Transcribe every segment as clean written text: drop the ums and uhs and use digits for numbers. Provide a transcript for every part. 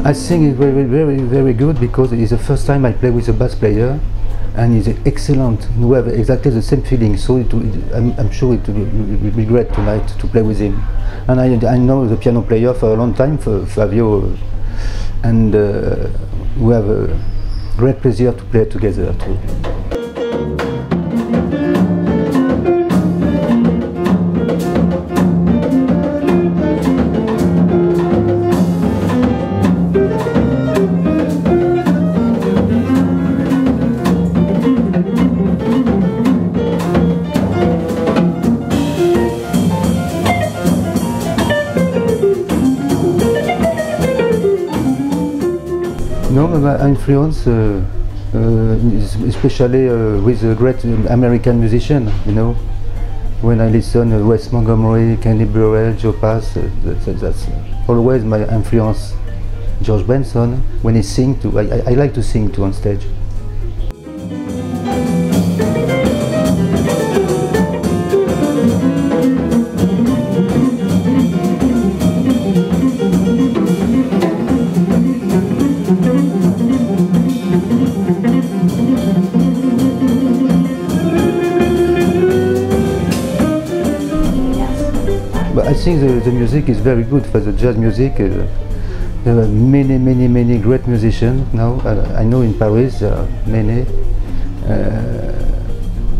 I think it's very good because it's the first time I play with a bass player, and he's excellent. We have exactly the same feeling, so I'm sure it will be great tonight to play with him. And I know the piano player for a long time, for Fabio, and we have a great pleasure to play together too. No, my influence, especially with a great American musician, you know. When I listen to Wes Montgomery, Kenny Burrell, Joe Pass, that's always my influence. George Benson, when he sings too, I like to sing too on stage. But I think the music is very good for the jazz music. There are many great musicians now. I know in Paris there are many.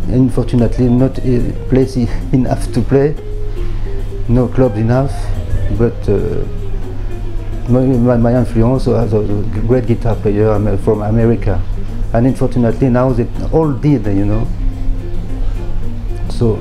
Unfortunately, not a place enough to play. No clubs enough. But my influence as a great guitar player from America, and unfortunately now they all did, you know. So